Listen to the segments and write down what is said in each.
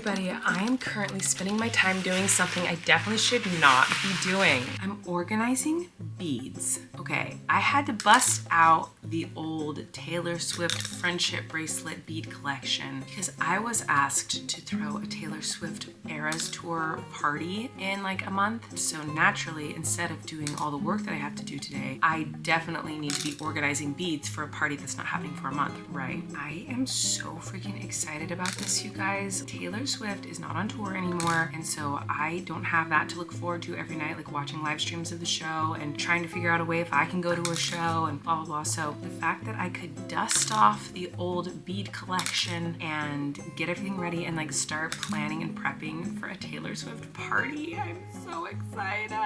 everybody, I am currently spending my time doing something I definitely should not be doing. I'm organizing beads. Okay, I had to bust out the old Taylor Swift friendship bracelet bead collection because I was asked to throw a Taylor Swift Eras Tour party in like a month. So naturally, instead of doing all the work that I have to do today, I definitely need to be organizing beads for a party that's not happening for a month, right? I am so freaking excited about this, you guys. Taylor Swift is not on tour anymore, and so I don't have that to look forward to every night, like watching live streams of the show and trying to figure out a way if I can go to a show and blah, blah, blah. So the fact that I could dust off the old bead collection and get everything ready and like start planning and prepping for a Taylor Swift party, I'm so excited.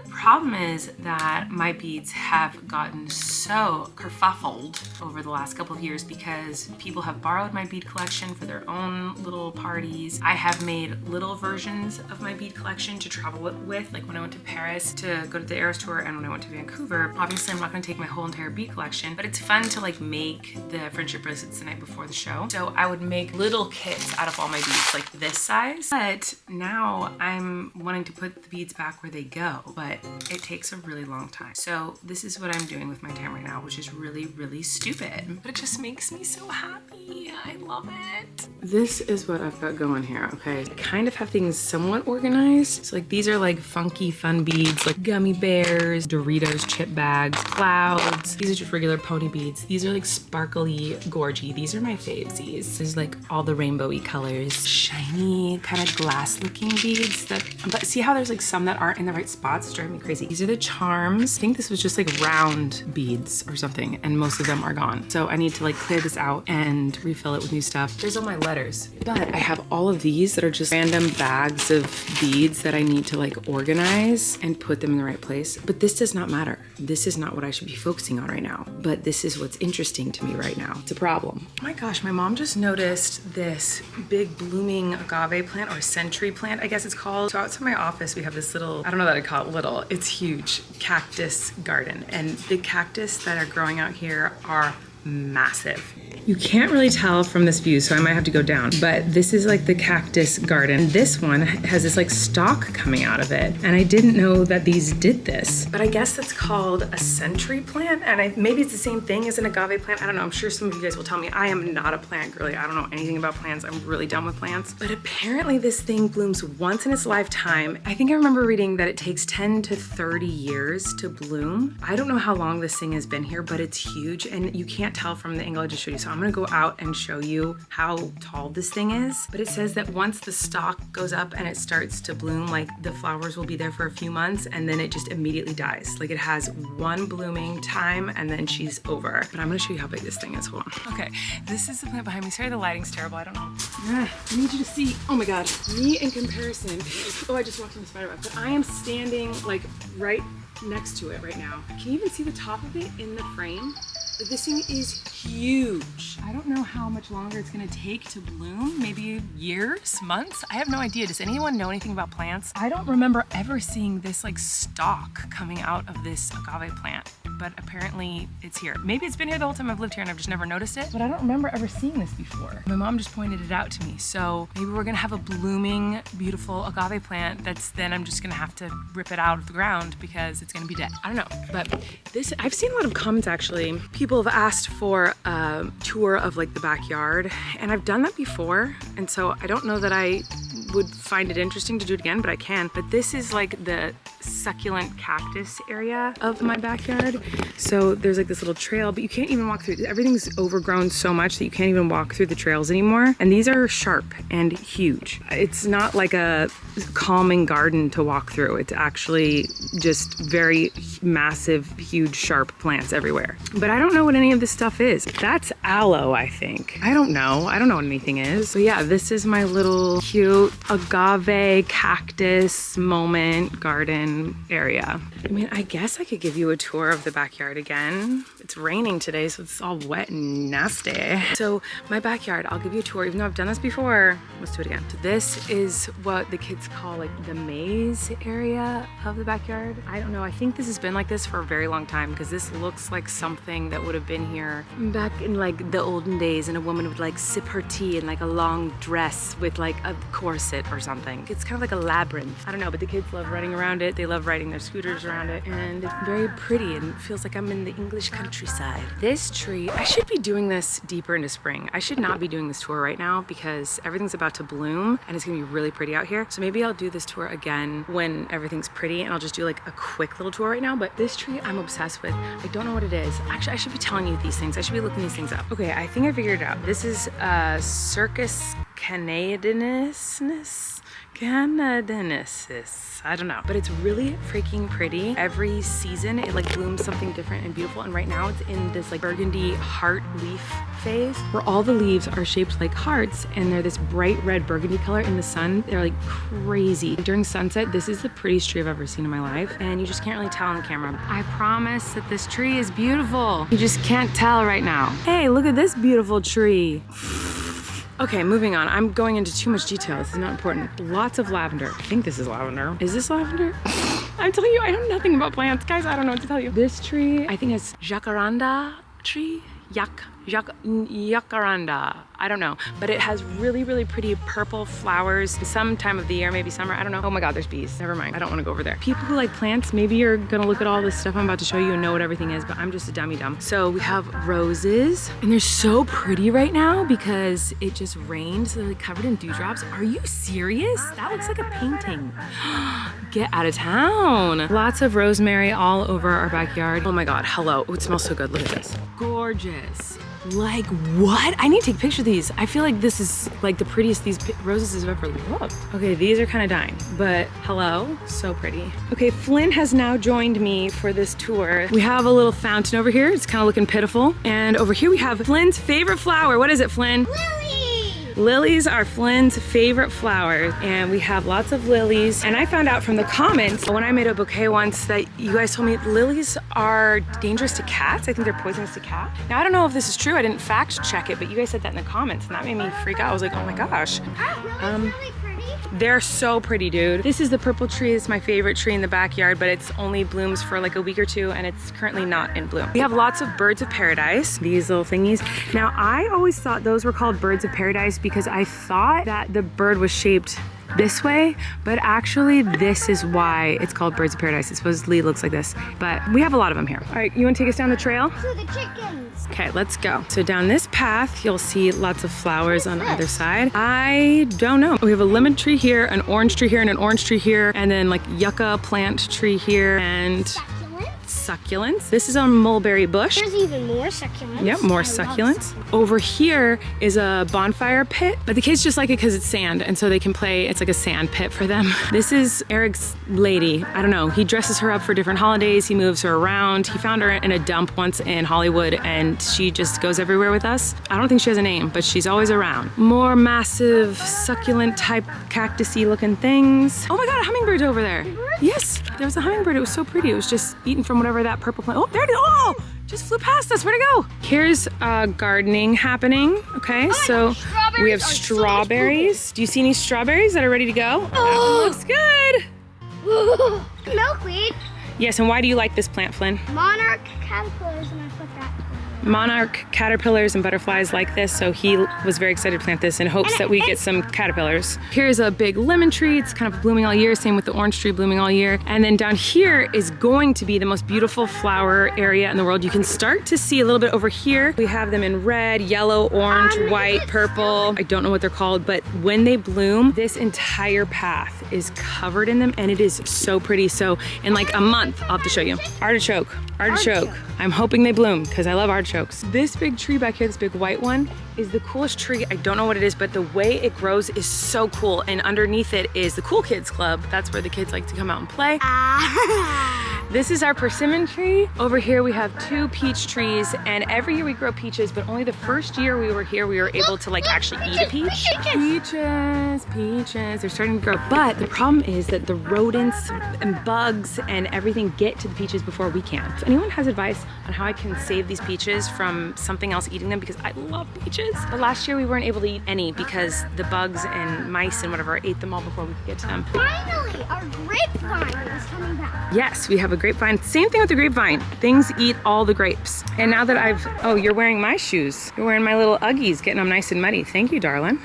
Problem is that my beads have gotten so kerfuffled over the last couple of years because people have borrowed my bead collection for their own little parties. I have made little versions of my bead collection to travel with, like when I went to Paris to go to the Eras Tour and when I went to Vancouver. Obviously, I'm not gonna take my whole entire bead collection, but it's fun to like make the friendship bracelets the night before the show. So I would make little kits out of all my beads, like this size. But now I'm wanting to put the beads back where they go, but it takes a really long time. So this is what I'm doing with my time right now, which is really, really stupid, but it just makes me so happy. I love it. This is what I've got going here, okay? I kind of have things somewhat organized. So like these are like funky fun beads, like gummy bears, Doritos chip bags, clouds. These are just regular pony beads. These are like sparkly, gorgy. These are my favesies. This is like all the rainbowy colors, shiny, kind of glass looking beads but see how there's like some that aren't in the right spots? It's driving me crazy. These are the charms. I think this was just like round beads or something, and most of them are gone. So I need to like clear this out and refill it with new stuff. There's all my letters. But I have all of these that are just random bags of beads that I need to like organize and put them in the right place. But this does not matter. This is not what I should be focusing on right now. But this is what's interesting to me right now. It's a problem. Oh my gosh, my mom just noticed this big blooming agave plant, or century plant, I guess it's called. So outside my office, we have this little, I don't know that I'd call it little, it's huge, cactus garden. And the cactus that are growing out here are massive. You can't really tell from this view, so I might have to go down, but this is like the cactus garden. This one has this like stalk coming out of it, and I didn't know that these did this. But I guess that's called a century plant, and maybe it's the same thing as an agave plant. I don't know, I'm sure some of you guys will tell me. I am not a plant girly. I don't know anything about plants. I'm really done with plants. But apparently this thing blooms once in its lifetime. I think I remember reading that it takes 10 to 30 years to bloom. I don't know how long this thing has been here, but it's huge, and you can't tell from the angle I just showed you. So I'm gonna go out and show you how tall this thing is. But it says that once the stalk goes up and it starts to bloom, like the flowers will be there for a few months and then it just immediately dies. Like it has one blooming time and then she's over. But I'm gonna show you how big this thing is, hold on. Okay, this is the plant behind me. Sorry, the lighting's terrible, I don't know. I need you to see, oh my God, me in comparison. Oh, I just walked in the spider web. But I am standing like right next to it right now. Can you even see the top of it in the frame? This thing is huge. I don't know how much longer it's gonna take to bloom, maybe years, months? I have no idea. Does anyone know anything about plants? I don't remember ever seeing this like stalk coming out of this agave plant, but apparently it's here. Maybe it's been here the whole time I've lived here and I've just never noticed it, but I don't remember ever seeing this before. My mom just pointed it out to me. So maybe we're gonna have a blooming, beautiful agave plant that's then I'm just gonna have to rip it out of the ground because it's gonna be dead. I don't know, but this, I've seen a lot of comments actually. People have asked for a tour of like the backyard, and I've done that before, and so I don't know that I would find it interesting to do it again, but I can. But this is like the succulent cactus area of my backyard. So there's like this little trail, but you can't even walk through. Everything's overgrown so much that you can't even walk through the trails anymore. And these are sharp and huge. It's not like a calming garden to walk through. It's actually just very massive, huge, sharp plants everywhere. But I don't know what any of this stuff is. That's aloe, I think. I don't know. I don't know what anything is. So yeah, this is my little cute agave cactus moment garden area. I mean, I guess I could give you a tour of the backyard again. It's raining today, so it's all wet and nasty. So my backyard, I'll give you a tour, even though I've done this before. Let's do it again. So this is what the kids call like the maze area of the backyard. I don't know, I think this has been like this for a very long time because this looks like something that would have been here back in like the olden days, and a woman would like sip her tea in like a long dress with like a corset or something. It's kind of like a labyrinth. I don't know, but the kids love running around it. They love riding their scooters around it, and it's very pretty and it feels like I'm in the English countryside. This tree, I should be doing this deeper into spring. I should not be doing this tour right now because everything's about to bloom and it's gonna be really pretty out here. So maybe I'll do this tour again when everything's pretty, and I'll just do like a quick little tour right now. But this tree I'm obsessed with. I don't know what it is. Actually, I should be telling you these things. I should be looking these things up. Okay, I think I figured it out. This is Circus canadensis. I don't know, but it's really freaking pretty. Every season it like blooms something different and beautiful, and right now it's in this like burgundy heart leaf phase where all the leaves are shaped like hearts and they're this bright red burgundy color. In the sun they're like crazy. During sunset, this is the prettiest tree I've ever seen in my life, and you just can't really tell on the camera. I promise that this tree is beautiful. You just can't tell right now. Hey, look at this beautiful tree. Okay, moving on. I'm going into too much detail. This is not important. Lots of lavender. I think this is lavender. Is this lavender? I'm telling you, I know nothing about plants. Guys, I don't know what to tell you. This tree, I think it's jacaranda tree. Jacaranda. I don't know, but it has really, really pretty purple flowers some time of the year, maybe summer, I don't know. Oh my God, there's bees. Never mind, I don't wanna go over there. People who like plants, maybe you're gonna look at all this stuff I'm about to show you and know what everything is, but I'm just a dummy dumb. So we have roses, and they're so pretty right now because it just rained, so they're like covered in dewdrops. Are you serious? That looks like a painting. Get out of town. Lots of rosemary all over our backyard. Oh my God, hello. Oh, it smells so good, look at this. Gorgeous. Like what? I need to take pictures of these. I feel like this is like the prettiest these roses have ever looked. Okay, these are kind of dying, but hello, so pretty. Okay, Flynn has now joined me for this tour. We have a little fountain over here. It's kind of looking pitiful. And over here we have Flynn's favorite flower. What is it, Flynn? Lily! Lilies are Flynn's favorite flowers, and we have lots of lilies. And I found out from the comments when I made a bouquet once that you guys told me lilies are dangerous to cats. I think they're poisonous to cats. Now I don't know if this is true. I didn't fact check it, but you guys said that in the comments, and that made me freak out. I was like, oh my gosh. Really pretty. They're so pretty, dude. This is the purple tree. It's my favorite tree in the backyard, but it's only blooms for like a week or two, and it's currently not in bloom. We have lots of birds of paradise, these little thingies. Now, I always thought those were called birds of paradise because I thought that the bird was shaped this way, but actually this is why it's called birds of paradise. It supposedly looks like this, but we have a lot of them here. All right, you wanna take us down the trail? To the chickens. Okay, let's go. So down this path, you'll see lots of flowers on either side. I don't know. We have a lemon tree here, an orange tree here, and an orange tree here, and then like yucca plant tree here, and succulents. This is a mulberry bush. There's even more succulents. Yep, more succulents. Over here is a bonfire pit, but the kids just like it because it's sand, and so they can play. It's like a sand pit for them. This is Eric's lady. I don't know. He dresses her up for different holidays. He moves her around. He found her in a dump once in Hollywood, and she just goes everywhere with us. I don't think she has a name, but she's always around. More massive succulent type cactusy looking things. Oh my God, a hummingbird's over there. Yes, there was a hummingbird. It was so pretty. It was just eating from whatever that purple plant. Oh, there it is. Oh, just flew past us. Where'd it go? Here's gardening happening. Okay, so we have strawberries. Do you see any strawberries that are ready to go? Oh, looks good. Milkweed. Yes, and why do you like this plant, Flynn? Monarch caterpillars, and I put that. Monarch caterpillars and butterflies like this, so he was very excited to plant this in hopes that we get some caterpillars. Here's a big lemon tree. It's kind of blooming all year, same with the orange tree blooming all year. And then down here is going to be the most beautiful flower area in the world. You can start to see a little bit over here. We have them in red, yellow, orange, white, purple. I don't know what they're called, but when they bloom, this entire path is covered in them, and it is so pretty. So in like a month, I'll have to show you. Artichoke. I'm hoping they bloom because I love artichokes. This big tree back here, this big white one, is the coolest tree. I don't know what it is, but the way it grows is so cool. And underneath it is the Cool Kids Club. That's where the kids like to come out and play. This is our persimmon tree. Over here we have 2 peach trees, and every year we grow peaches, but only the first year we were here we were able to like actually eat a peach. Peaches, they're starting to grow. But the problem is that the rodents and bugs and everything get to the peaches before we can. If anyone has advice on how I can save these peaches from something else eating them, because I love peaches. But last year we weren't able to eat any because the bugs and mice and whatever ate them all before we could get to them. Finally, our grapevine is coming back. Yes, we have a grapevine. Same thing with the grapevine. Things eat all the grapes. And now that oh, you're wearing my shoes. You're wearing my little Uggies, getting them nice and muddy. Thank you, darling.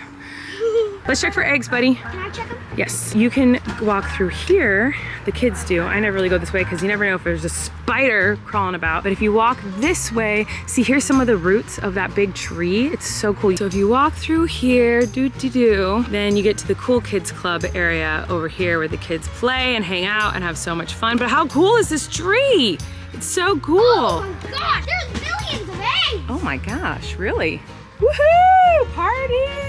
Let's check for eggs, buddy. Can I check them? Yes. You can walk through here. The kids do. I never really go this way because you never know if there's a spider crawling about. But if you walk this way, see, here's some of the roots of that big tree. It's so cool. So if you walk through here, then you get to the Cool Kids Club area over here where the kids play and hang out and have so much fun. But how cool is this tree? It's so cool. Oh my gosh, there's millions of eggs. Oh my gosh, really? Woohoo! Party!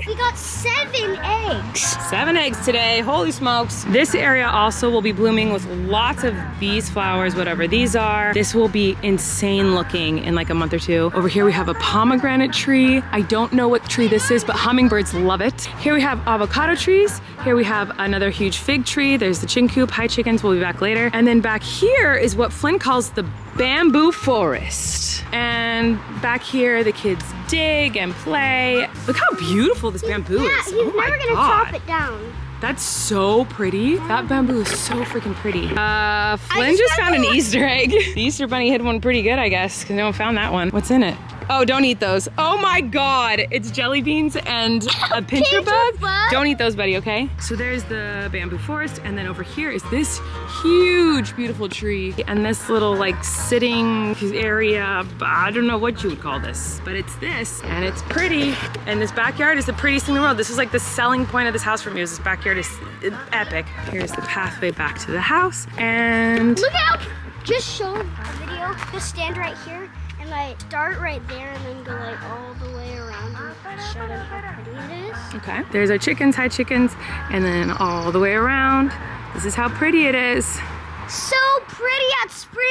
We got 7 eggs. 7 eggs today, holy smokes. This area also will be blooming with lots of bees, flowers, whatever these are. This will be insane looking in like a month or 2. Over here we have a pomegranate tree. I don't know what tree this is, but hummingbirds love it. Here we have avocado trees. Here we have another huge fig tree. There's the chicken coop. Hi chickens, we'll be back later. And then back here is what Flynn calls the bamboo forest. And back here the kids dig and play. Look how beautiful this bamboo is. Yeah, he's never gonna chop it down. That's so pretty. That bamboo is so freaking pretty. Flynn just found an Easter egg. The Easter bunny hid one pretty good, I guess, because no one found that one. What's in it? Oh, don't eat those. Oh my God, it's jelly beans and a pincher bug. Don't eat those, buddy, okay? So there's the bamboo forest, and then over here is this huge, beautiful tree, and this little like sitting area. I don't know what you would call this, but it's this, and it's pretty. And this backyard is the prettiest thing in the world. This is like the selling point of this house for me. Is this backyard is epic. Here's the pathway back to the house, and look out! Just show a video. Just stand right here. And like start right there and then go like all the way around and show them how pretty it is. Okay. There's our chickens, hi chickens, and then all the way around. This is how pretty it is. So pretty at spring!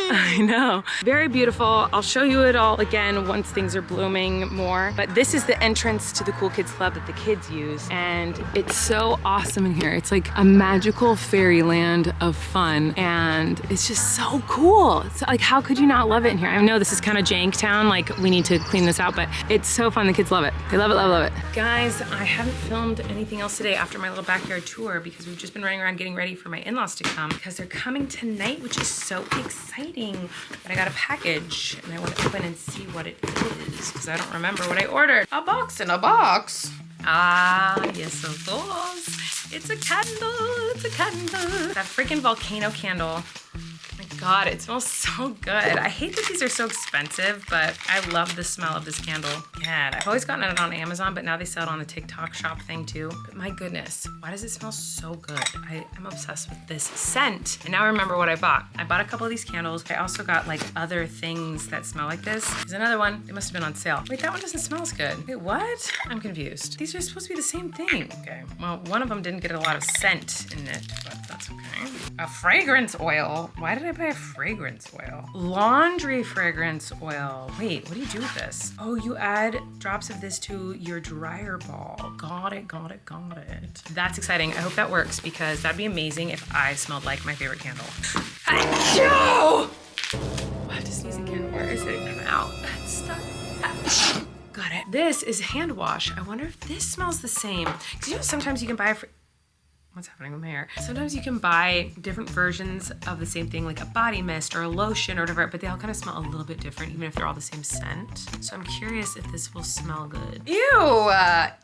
I know. Very beautiful. I'll show you it all again once things are blooming more. But this is the entrance to the Cool Kids Club that the kids use. And it's so awesome in here. It's like a magical fairyland of fun. And it's just so cool. It's like, how could you not love it in here? I know this is kind of jank town, like we need to clean this out, but it's so fun. The kids love it. They love it, love it, love it. Guys, I haven't filmed anything else today after my little backyard tour because we've just been running around getting ready for my in-laws to come because they're coming tonight, which is so exciting. But I got a package and I want to open and see what it is because I don't remember what I ordered. A box in a box. Ah, yes, of course. It's a candle, it's a candle. That freaking volcano candle. My God, it smells so good. I hate that these are so expensive, but I love the smell of this candle. God, I've always gotten it on Amazon, but now they sell it on the TikTok shop thing too. But my goodness, why does it smell so good? I'm obsessed with this scent. And now I remember what I bought. I bought a couple of these candles. I also got like other things that smell like this. There's another one. It must have been on sale. Wait, that one doesn't smell as good. Wait, what? I'm confused. These are supposed to be the same thing. Okay, well, one of them didn't get a lot of scent in it, but that's okay. A fragrance oil. Why did I buy a fragrance oil? Laundry fragrance oil. Wait, what do you do with this? Oh, you add drops of this to your dryer ball. Got it, got it, got it. That's exciting. I hope that works because that'd be amazing if I smelled like my favorite candle. Achoo! I have to sneeze again. Where is it? I'm out. It's stuck. Got it. This is hand wash. I wonder if this smells the same. Because you know sometimes you can buy what's happening with my hair? Sometimes you can buy different versions of the same thing, like a body mist or a lotion or whatever, but they all kind of smell a little bit different, even if they're all the same scent. So I'm curious if this will smell good. Ew!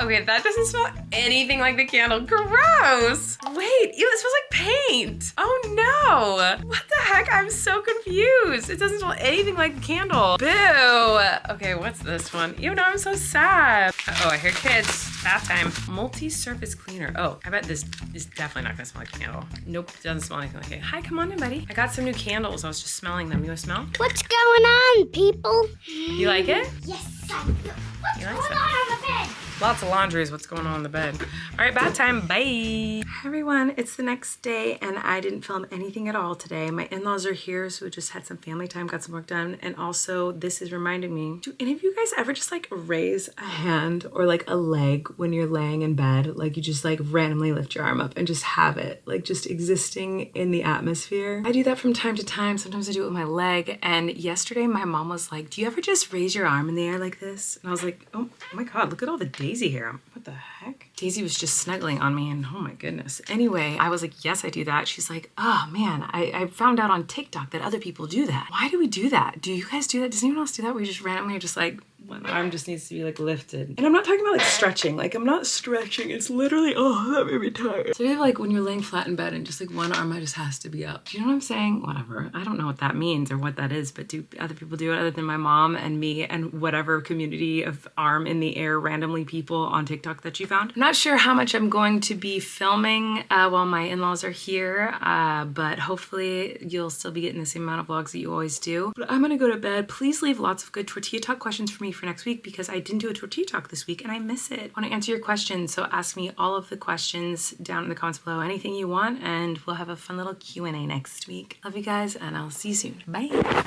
Okay, that doesn't smell anything like the candle. Gross! Wait, ew, it smells like paint. Oh no! What the heck? I'm so confused. It doesn't smell anything like the candle. Boo! Okay, what's this one? Ew, no, I'm so sad. Uh-oh, I hear kids. Bath time. Multi-surface cleaner. Oh, I bet this is definitely not gonna smell like a candle. Nope, doesn't smell anything like it. Hi, come on in, buddy. I got some new candles. I was just smelling them. You wanna smell? What's going on, people? You like it? Yes, I do. What's You like going some? on the bed? Lots of laundry is what's going on in the bed. All right, bath time, bye. Hi everyone, it's the next day and I didn't film anything at all today. My in-laws are here, so we just had some family time, got some work done. And also this is reminding me, do any of you guys ever just like raise a hand or like a leg when you're laying in bed? Like you just like randomly lift your arm up and just have it like just existing in the atmosphere. I do that from time to time. Sometimes I do it with my leg. And yesterday my mom was like, do you ever just raise your arm in the air like this? And I was like, oh my God, look at all the Daisy hair. What the heck? Daisy was just snuggling on me and oh my goodness. Anyway, I was like, yes, I do that. She's like, oh man, I found out on TikTok that other people do that. Why do we do that? Do you guys do that? Does anyone else do that? Where you just randomly are just like, one arm just needs to be like lifted. And I'm not talking about like stretching. Like I'm not stretching. It's literally, oh, that made me tired. So like when you're laying flat in bed and just like one arm just has to be up. Do you know what I'm saying? Whatever. I don't know what that means or what that is, but do other people do it other than my mom and me and whatever community of arm in the air randomly people on TikTok that you found? I'm not sure how much I'm going to be filming while my in-laws are here, but hopefully you'll still be getting the same amount of vlogs that you always do. But I'm gonna go to bed. Please leave lots of good tortilla talk questions for me for next week because I didn't do a tortilla talk this week and I miss it. I want to answer your questions, so ask me all of the questions down in the comments below, anything you want, and we'll have a fun little Q&A next week. Love you guys and I'll see you soon. Bye.